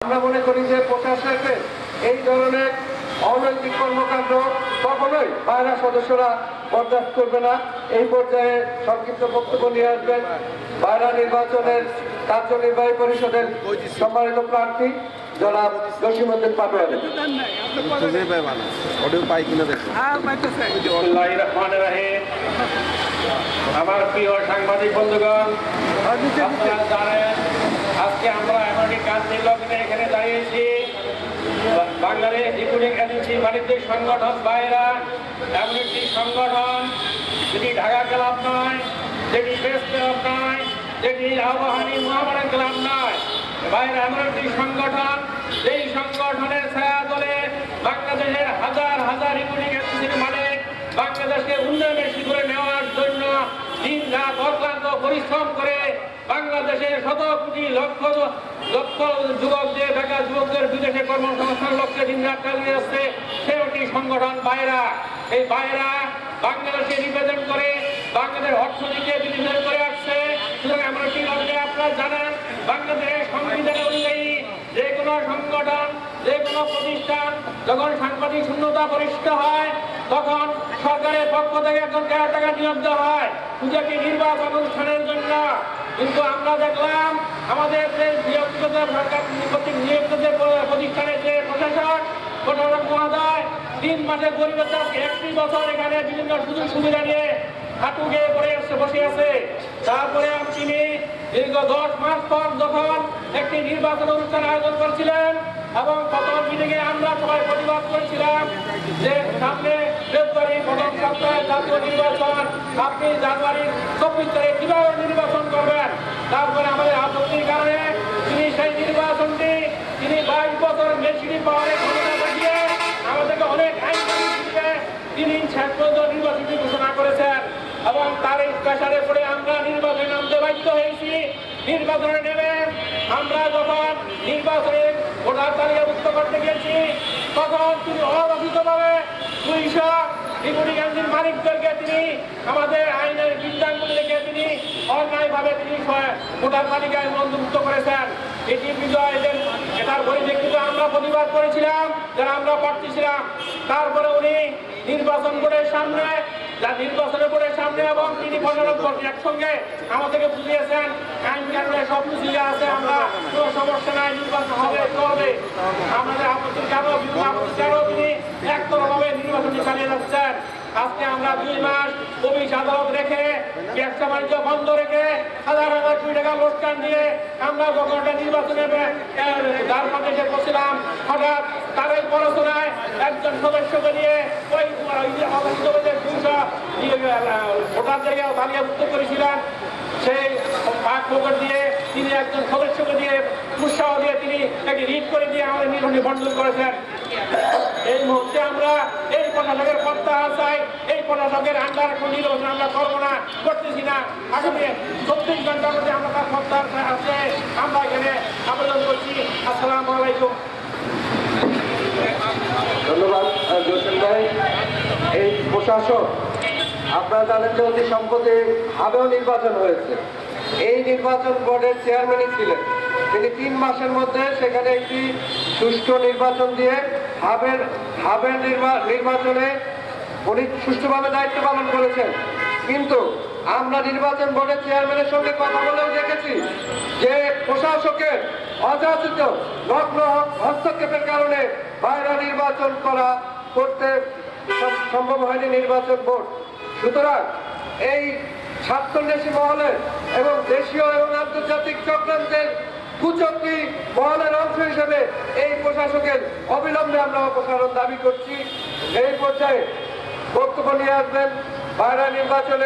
আমরা মনে করি যে প্রশাসনের এই ধরনের অনৈতিক কর্মকাণ্ড কখনোই পায়রা সদস্যরা বরদাস্ত করবে না। এই পর্যায়ে সংক্ষিপ্ত বক্তব্য নিয়ে আসবেন পায়রা নির্বাচনের কার্যনির্বাহী পরিষদের সম্মানিত প্রার্থী জনাব জসিমউদ্দিন পাটোয়ারি। আমার প্রিয় সাংবাদিক বন্ধুগণ, আপনারা জানেন আজকে আমরা এমন একটি কাজের লগ্নে এখানে দাঁড়িয়েছি। বাংলাদেশ রিক্রুটিং এজেন্সি বাণিজ্যিক সংগঠন বাইরা এমন একটি সংগঠন যেটি ঢাকা ক্লাব নয়, যেটি প্রেস ক্লাব নয়, যেটি আবাহনী মোহামেডান ক্লাব নয়। বাইরা এমন একটি সংগঠন, যেই সংগঠনের ছায়া তলে বাংলাদেশের হাজার হাজার রিক্রুটিং এজেন্সির মালিক বাংলাদেশকে উন্নয়নের শিখরে নেওয়ার জন্য দিন রাত অক্লান্ত পরিশ্রম করে বাংলাদেশের শত কোটি লক্ষ লক্ষ যুবকদের বেকার যুবকদের বিদেশে কর্মসংস্থান লক্ষ্যে দিন রাত চালিয়ে যাচ্ছে সে একটি সংগঠন বাইরা। এই বাইরা বাংলাদেশে রিপ্রেজেন্ট করে বাংলাদেশের অর্থনীতিকে বিনিয়োগ করে আসছে। সুতরাং আমরা কি লক্ষ্যে আপনারা জানেন বাংলাদেশের সংবিধানে অনুযায়ী যে কোনো সংগঠন, যে কোনো প্রতিষ্ঠান যখন সাংবাদিক শূন্যতা পরিষ্ঠ হয় তখন সরকারের পক্ষ থেকে একজন টাকা নিয়োগ দেওয়া হয় শুধু একটি নির্বাচন অনুষ্ঠানের জন্য। কিন্তু আমরা দেখলাম আমাদের যে নিয়োগকৃত সরকার কর্তৃক নিয়োগকৃত প্রতিষ্ঠানের যে প্রশাসক মহোদয় 3 মাসের পরিবর্তে 31 বছর এখানে বিভিন্ন সুযোগ সুবিধা নিয়ে হাঁটু গেয়ে পড়ে বসে আছে। তারপরে তিনি দীর্ঘ 10 মাস পর যখন একটি নির্বাচন অনুষ্ঠান আয়োজন করেছিলেন এবং প্রথম মিটিংয়ে আমরা সবাই প্রতিবাদ করেছিলাম যে সামনে ফেব্রুয়ারি প্রথম সপ্তাহে জাতীয় নির্বাচন, আপনি জানুয়ারির 24 তারিখ কিভাবে নির্বাচন করবেন। তারপরে আমাদের আপত্তির কারণে তিনি সেই নির্বাচনটি 22 বছর মেশিনি পাওয়ারে ক্ষমতা দেখিয়ে আমাদেরকে অনেক আইন দিয়ে তিনি শেষ পর্যন্ত নির্বাচনটি ঘোষণা করেছেন এবং তার এই প্রেসারে পড়ে আমরা নির্বাচনে নামতে বাধ্য হয়েছি। নির্বাচনে নেমে আমরা যখন নির্বাচনের ভোটার তালিকাভুক্ত করতে গেছি তখন তিনি অবাধিতভাবে 200 রিক্রুটিং এজেন্সির মালিকদেরকে তিনি আমাদের আইনের বিধানগুলি রেখে তিনি অন্যায়ভাবে তিনি ভোটার তালিকায় নথিভুক্ত করেছেন। এটি বিজয় এটার পরিপ্রেক্ষিতে আমরা প্রতিবাদ করেছিলাম যারা আমরা প্রার্থী ছিলাম। তারপরে উনি নির্বাচন বোর্ডের সামনে নির্বাচনের বোর্ডের সামনে এবং তিনি একসঙ্গে আমাদেরকে বুঝিয়েছেন আইন কানুনে সব কিছু আছে, আমরা কোনো সমস্যা নাই, নির্বাচন হবে চলবে। আমাদের আপত্তির কারণ বিভিন্ন আপত্তির কারণ তিনি একতরভাবে নির্বাচনটি চালিয়ে যাচ্ছেন। আজকে আমরা 2 মাস অফিস আদালত রেখে ব্যবসা বাণিজ্য বন্ধ রেখে হাজার হাজার কোটি টাকা লোকসান দিয়ে আমরা যখন একটা নির্বাচনে দ্বারপাতে এসে বসছিলাম হঠাৎ তার এই পড়াশোনায় একজন সদস্যকে নিয়ে ওই অবৈধভাবে 200 ভোটার জায়গায় তালিকাভুক্ত করেছিলেন। সেই পাক পকেট দিয়ে তিনি একজন সদস্যকে দিয়ে উৎসাহ দিয়ে তিনি একটি রিট করে দিয়ে আমাদের নির্বাচনী বন্টন করেছেন। এই মুহূর্তে আমরা এই প্রশাসকের প্রত্যাহার চাই, এই প্রশাসকের আন্ডার কোন নির্বাচন আমরা করবো না, করতেছি না। আগামী 24 ঘন্টার মধ্যে আমরা তার প্রত্যাহার আছে আমরা এখানে আবেদন করছি। আসসালামু আলাইকুম। ধন্যবাদ জসিম ভাই। এই প্রশাসক আপনারা জানেন যে অতি সম্প্রতি হাবেও নির্বাচন হয়েছে। এই নির্বাচন বোর্ডের চেয়ারম্যানই ছিলেন তিনি। 3 মাসের মধ্যে সেখানে একটি সুষ্ঠু নির্বাচন দিয়ে হাবের নির্বাচনে উনি সুষ্ঠুভাবে দায়িত্ব পালন করেছেন। কিন্তু আমরা নির্বাচন বোর্ডের চেয়ারম্যানের সঙ্গে কথা বলেও দেখেছি যে প্রশাসকের অযাচিত লগ্ন হস্তক্ষেপের কারণে বাইরে নির্বাচন করতে সম্ভব হয়নি নির্বাচন বোর্ড। সুতরাং এই স্বার্থন্বেষী মহলের এবং দেশীয় এবং আন্তর্জাতিক চক্রান্তের কুচক্রী মহলের অংশ হিসেবে এই প্রশাসকের অবিলম্বে আমরা অপসারণ দাবি করছি। এই পর্যায়ে বক্তব্য নিয়ে আসবেন বাইরে নির্বাচনে